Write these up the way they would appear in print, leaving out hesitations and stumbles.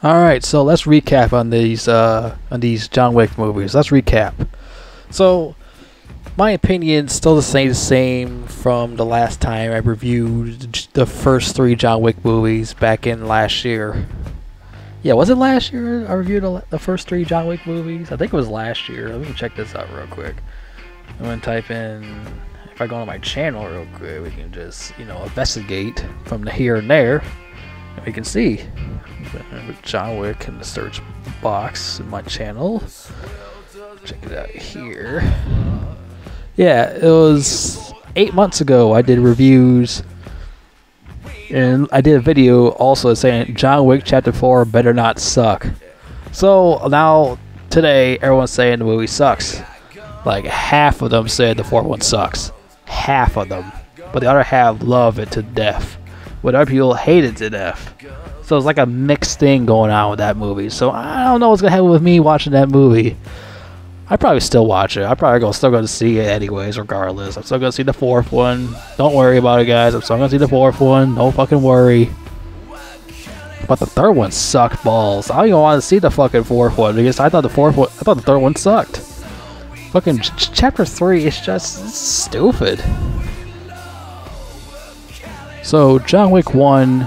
All right, so let's recap on these John Wick movies. Let's recap. So, my opinion still the same from the last time I reviewed the first three John Wick movies back in last year. Yeah, was it last year I reviewed the first three John Wick movies? I think it was last year. Let me check this out real quick. I'm gonna type in. If I go on my channel real quick, we can just investigate from the here and there. We can see John Wick in the search box in my channel. Check it out here. Yeah, it was 8 months ago I did reviews, and I did a video also saying John Wick Chapter 4 better not suck. So now today everyone's saying the movie sucks. Like half of them said the fourth one sucks. Half of them, but the other half love it to death. But other people hate it to death. So it's like a mixed thing going on with that movie. So I don't know what's gonna happen with me watching that movie. I probably still watch it. I probably still gonna see it anyways, regardless. I'm still gonna see the fourth one. Don't worry about it, guys. I'm still gonna see the fourth one. Don't fucking worry. But the third one sucked balls. I don't even want to see the fucking fourth one because I thought the third one sucked. Fucking chapter 3 is just stupid. So John Wick 1,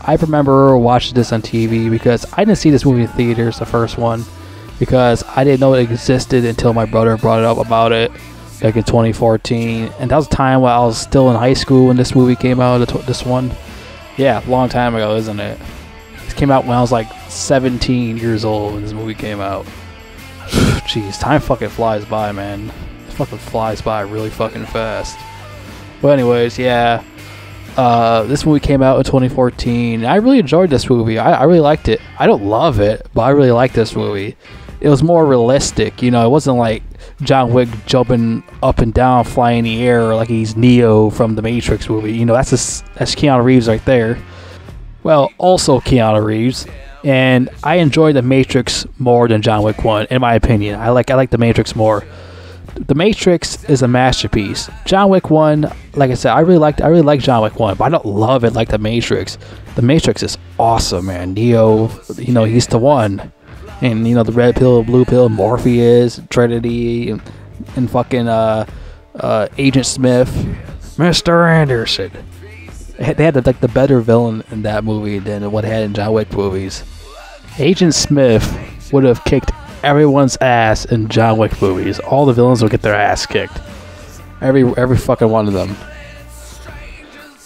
I remember watching this on TV because I didn't see this movie in theaters, the first one, because I didn't know it existed until my brother brought it up about it back in 2014. And that was a time when I was still in high school when this movie came out, this one. Yeah, a long time ago, isn't it? It came out when I was like 17 years old when this movie came out. Jeez, time fucking flies by, man. It fucking flies by really fucking fast. But anyways, yeah. This movie came out in 2014. I really enjoyed this movie. I really liked it. I don't love it, but I really liked this movie. It was more realistic, it wasn't like John Wick jumping up and down, flying in the air like he's Neo from the Matrix movie. That's Keanu Reeves right there. Well, also Keanu Reeves. And I enjoy the Matrix more than John Wick 1, in my opinion. I like the Matrix more. The Matrix is a masterpiece. John Wick 1, like I said, I really like John Wick 1, but I don't love it like the Matrix. The Matrix is awesome, man. Neo, he's the one. And the red pill, blue pill, Morpheus, Trinity, and fucking Agent Smith, Mr. Anderson. They had the better villain in that movie than what they had in John Wick movies. Agent Smith would have kicked everyone's ass in John Wick movies. All the villains would get their ass kicked. Every fucking one of them.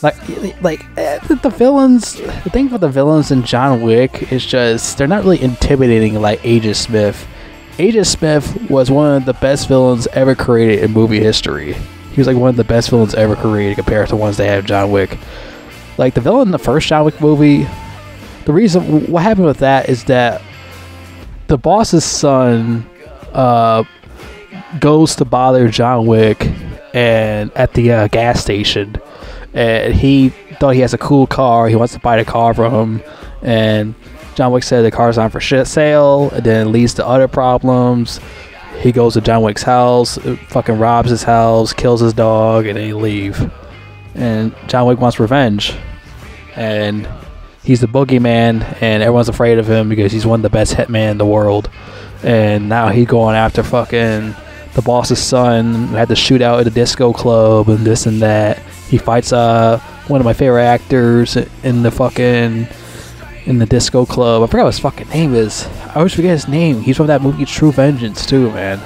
The villains. The thing about the villains in John Wick is just they're not really intimidating like Agent Smith. Agent Smith was one of the best villains ever created in movie history. He was like one of the best villains ever created compared to ones they have in John Wick. Like the villain in the first John Wick movie, the reason what happened with that is that the boss's son goes to bother John Wick and at the gas station, and he thought he has a cool car. He wants to buy the car from him, and John Wick said the car's on for sale, and then it leads to other problems. He goes to John Wick's house, fucking robs his house, kills his dog, and then he leave. And John Wick wants revenge. And he's the boogeyman, and everyone's afraid of him because he's one of the best hitmen in the world. And now he's going after fucking the boss's son, who had to shoot out at a disco club and this and that. He fights one of my favorite actors in the disco club. I forgot what his fucking name is. I always forget his name. He's from that movie True Vengeance too, man.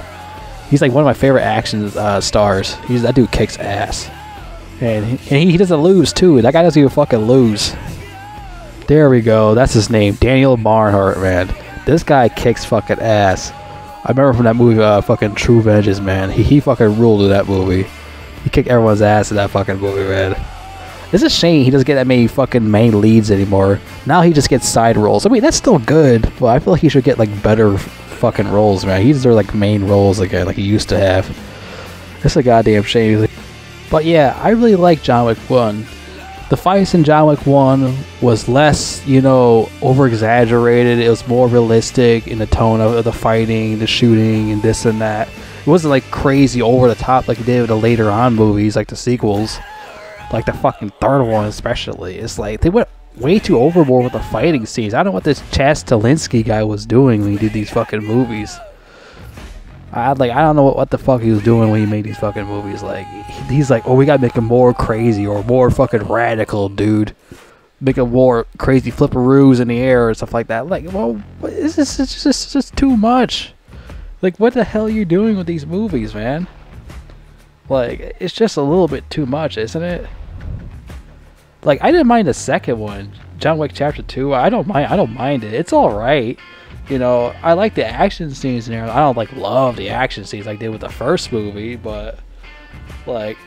He's like one of my favorite action stars. That dude kicks ass. And he doesn't lose too. That guy doesn't even fucking lose. There we go. That's his name. Daniel Barnhart, man. This guy kicks fucking ass. I remember from that movie fucking True Vengeance, man. He fucking ruled in that movie. He kicked everyone's ass in that fucking movie, man. It's a shame he doesn't get that many fucking main leads anymore. Now he just gets side roles. I mean, that's still good, but I feel like he should get like better fucking roles, man. He deserves like main roles again, like he used to have. It's a goddamn shame. But yeah, I really like John Wick 1. The fights in John Wick 1 was less, over-exaggerated. It was more realistic in the tone of the fighting, the shooting, and this and that. It wasn't like crazy over the top like it did with the later on movies, like the sequels. Like the fucking third one especially. It's like they went way too overboard with the fighting scenes. I don't know what this Chad Stahelski guy was doing when he did these fucking movies. I don't know what the fuck he was doing when he made these fucking movies. Like, he's like, oh, we gotta make him more crazy or more fucking radical, dude. Make him more crazy flipperoos in the air or stuff like that. Like, well, it's just too much. Like, what the hell are you doing with these movies, man? Like, it's just a little bit too much, isn't it? Like, I didn't mind the second one, John Wick Chapter 2. I don't mind it. It's alright. You know, I like the action scenes in there. I don't like love the action scenes like they did with the first movie, but like,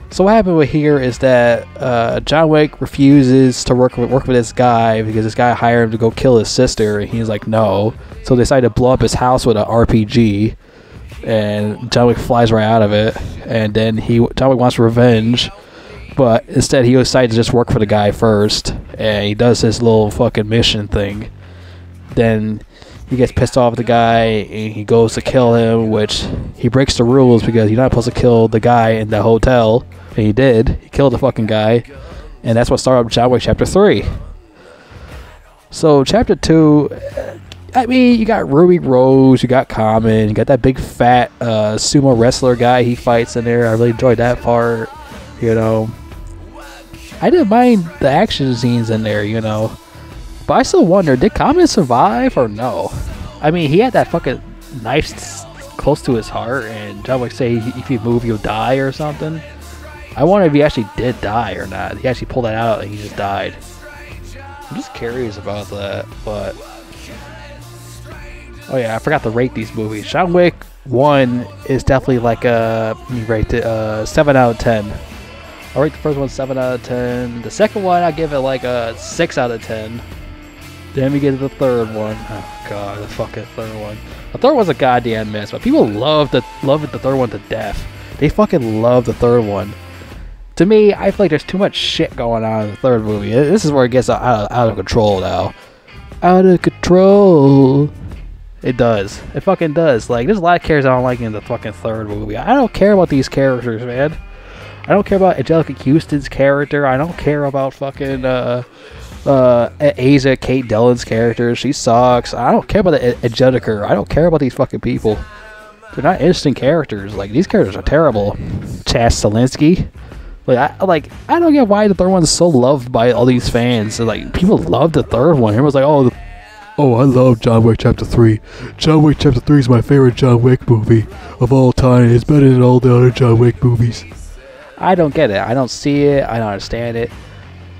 so what happened with here is that John Wick refuses to work with this guy because this guy hired him to go kill his sister, and he's like, no. So they decide to blow up his house with an RPG, and John Wick flies right out of it. And then John Wick wants revenge, but instead he decided to just work for the guy first, and he does this little fucking mission thing. Then he gets pissed off at the guy and he goes to kill him, which he breaks the rules because you're not supposed to kill the guy in the hotel, and he did. He killed the fucking guy, and that's what started up John Wick Chapter 3. So Chapter 2, I mean, you got Ruby Rose, you got Common, you got that big fat sumo wrestler guy he fights in there. I really enjoyed that part, you know. I didn't mind the action scenes in there, you know. But I still wonder, did Common survive or no? I mean, he had that fucking knife close to his heart, and John Wick say if you move, you'll die or something. I wonder if he actually did die or not. He actually pulled that out and he just died. I'm just curious about that, but... Oh yeah, I forgot to rate these movies. John Wick 1 is definitely like a... Let me rate it, 7 out of 10. I'll rate the first one 7 out of 10. The second one, I give it like a 6 out of 10. Then we get to the third one. Oh god, the fucking third one. The third one's a goddamn mess, but people love the third one to death. They fucking love the third one. To me, I feel like there's too much shit going on in the third movie. This is where it gets out of control now. Out of control. It does. It fucking does. Like, there's a lot of characters I don't like in the fucking third movie. I don't care about these characters, man. I don't care about Angelica Houston's character. I don't care about fucking Asa Kate Dillon's character. She sucks. I don't care about the Angelica. I don't care about these fucking people. They're not interesting characters. Like, these characters are terrible. Chad Stahelski. I don't get why the third one's so loved by all these fans. So, like, people love the third one. Everyone's like, oh, I love John Wick Chapter 3. John Wick Chapter 3 is my favorite John Wick movie of all time. It's better than all the other John Wick movies. I don't get it. I don't see it. I don't understand it.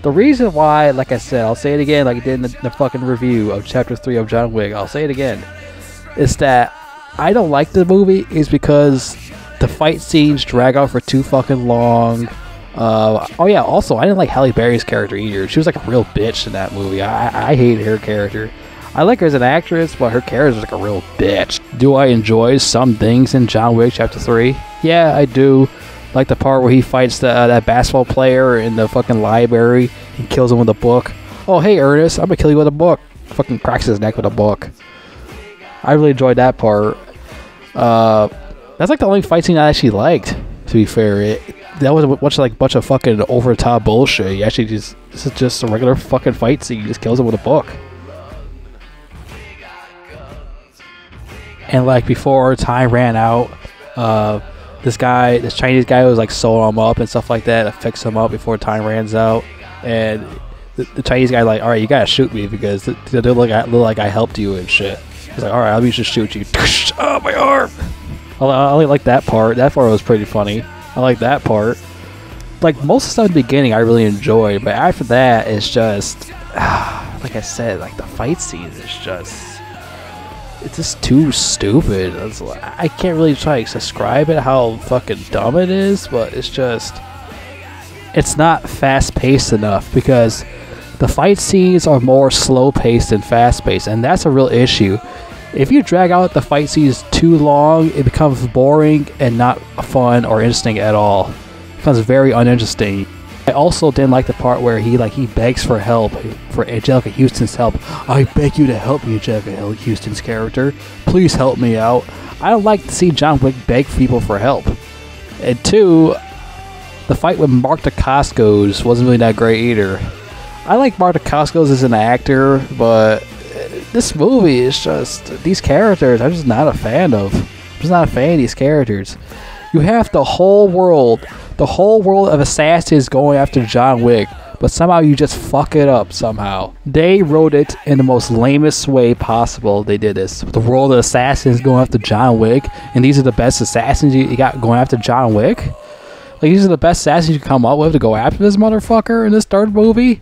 The reason why, like I said, I'll say it again like I did in the fucking review of Chapter 3 of John Wick. I'll say it again. Is that I don't like the movie is because the fight scenes drag out for too fucking long. Oh yeah, also, I didn't like Halle Berry's character either. She was like a real bitch in that movie. I hated her character. I like her as an actress, but her character is like a real bitch. Do I enjoy some things in John Wick Chapter 3? Yeah, I do. Like the part where he fights that basketball player in the fucking library and kills him with a book. Oh, hey, Ernest, I'm gonna kill you with a book. Fucking cracks his neck with a book. I really enjoyed that part. That's like the only fight scene I actually liked, to be fair. That was a bunch of fucking over-the-top bullshit. This is just a regular fucking fight scene. He just kills him with a book. And like before time ran out, this Chinese guy was like sewing him up and stuff like that to fix him up before time runs out. And the Chinese guy like, all right, you gotta shoot me because they look like I helped you and shit. He's like, all right, let me just shoot you. Oh, my arm. I like that part. That part was pretty funny. I like that part. Like most of the stuff in the beginning, I really enjoyed, but after that, it's just like I said, like the fight scenes is just. It's just too stupid. I can't really try to describe it how fucking dumb it is, but it's not fast-paced enough because the fight scenes are more slow-paced than fast-paced, and that's a real issue. If you drag out the fight scenes too long, it becomes boring and not fun or interesting at all. It becomes very uninteresting. I also didn't like the part where he begs for help, for Angelica Houston's help. I beg you to help me, Angelica Houston's character. Please help me out. I don't like to see John Wick beg people for help. And two, the fight with Mark Dacascos wasn't really that great either. I like Marta Cosgrove as an actor, but this movie is just, these characters I'm just not a fan of. I'm just not a fan of these characters. You have the whole world of assassins going after John Wick, but somehow you just fuck it up somehow. They wrote it in the most lamest way possible. They did this. The world of assassins going after John Wick, and these are the best assassins you got going after John Wick? Like, these are the best assassins you can come up with to go after this motherfucker in this third movie?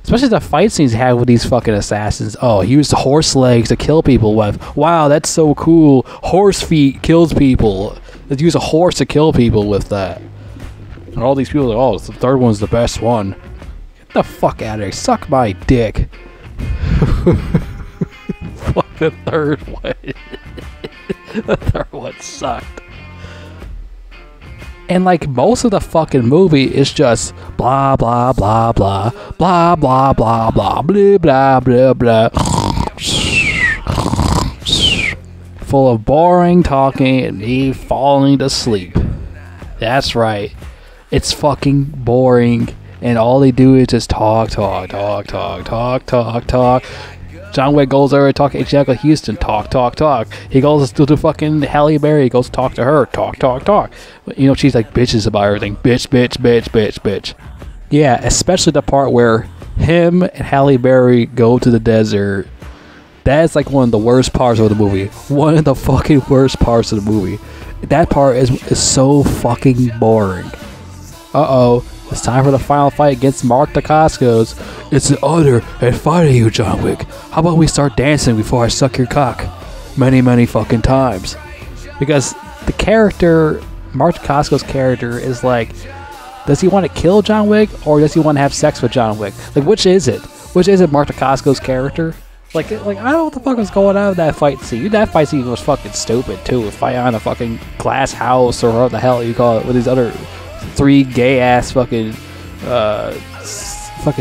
Especially the fight scenes he had with these fucking assassins. Oh, he used horse legs to kill people with. Wow, that's so cool. Horse feet kills people. Let's use a horse to kill people with that. And all these people are like, oh, the third one's the best one. Get the fuck out of here. Suck my dick. Fuck the third one. The third one sucked. And like most of the fucking movie is just blah blah blah blah blah blah blah blah blah blah blah blah, full of boring talking and me falling to sleep. That's right, it's fucking boring, and all they do is just talk. John Wick goes over to talk to Angelica Houston. Talk. He goes to fucking Halle Berry. He goes to talk to her. Talk. You know, she's like bitches about everything. Bitch. Yeah, especially the part where him and Halle Berry go to the desert. That's like one of the worst parts of the movie. One of the fucking worst parts of the movie. That part is so fucking boring. Uh-oh. It's time for the final fight against Mark Dacascos. It's an honor and fighting you, John Wick. How about we start dancing before I suck your cock? Many fucking times. Because the character, Mark Dacascos' character, is like, does he want to kill John Wick or does he want to have sex with John Wick? Like, which is it? Which is it, Mark Dacascos' character? Like, I don't know what the fuck was going on in that fight scene. That fight scene was fucking stupid, too. Fight on a fucking glass house or what the hell you call it with these other 3 gay-ass fucking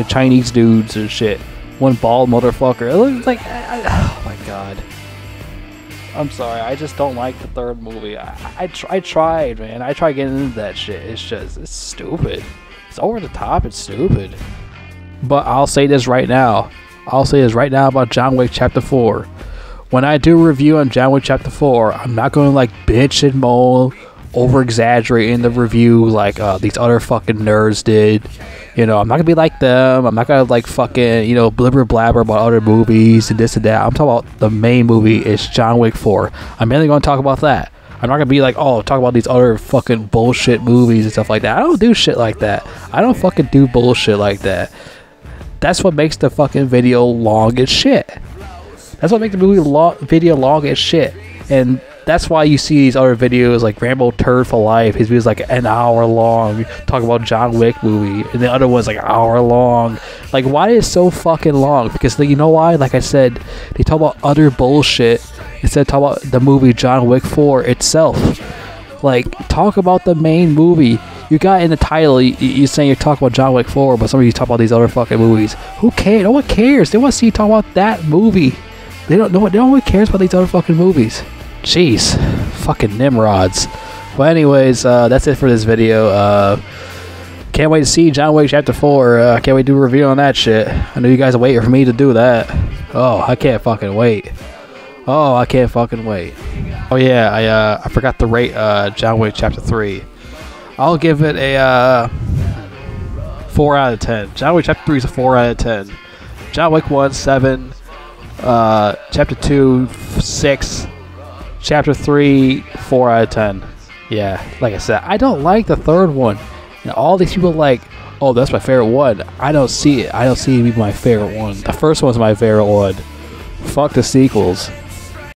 Chinese dudes and shit. One bald motherfucker. It looks like... oh my god. I'm sorry. I just don't like the third movie. I tried, man. I tried getting into that shit. It's stupid. It's over the top. It's stupid. But I'll say this right now. About John Wick Chapter 4. When I do a review on John Wick Chapter 4, I'm not going to like bitch and moan, over exaggerating the review like these other fucking nerds did. You know, I'm not gonna be like them. I'm not gonna like fucking, you know, blibber blabber about other movies and this and that. I'm talking about the main movie is John Wick 4. I'm mainly gonna talk about that. I'm not gonna be like, oh, talk about these other fucking bullshit movies and stuff like that. I don't do shit like that. I don't fucking do bullshit like that. That's what makes the fucking video long as shit. That's what makes the video long as shit. And that's why you see these other videos like Rambo Turd for Life. His video's like an hour long, talking about John Wick movie, and the other one's like an hour long. Like, why is it so fucking long? Because you know why? Like I said, they talk about other bullshit instead of talk about the movie John Wick 4 itself. Like, talk about the main movie. You got in the title, you're saying you're talking about John Wick 4, but some of you talk about these other fucking movies. Who cares? No one cares. They want to see you talk about that movie. They don't know. No one cares about these other fucking movies. Jeez, fucking Nimrods. Well, anyways, that's it for this video. Can't wait to see John Wick Chapter 4. Can't wait to do a review on that shit. I know you guys are waiting for me to do that. Oh, I can't fucking wait. Oh yeah, I forgot to rate John Wick Chapter 3. I'll give it a 4 out of 10. John Wick Chapter 3 is a 4 out of 10. John Wick 1, 7. Chapter 2, 6. Chapter 3, 4 out of 10. Yeah, like I said, I don't like the third one. And all these people like, oh, that's my favorite one. I don't see it. I don't see it being my favorite one. The first one's my favorite one. Fuck the sequels.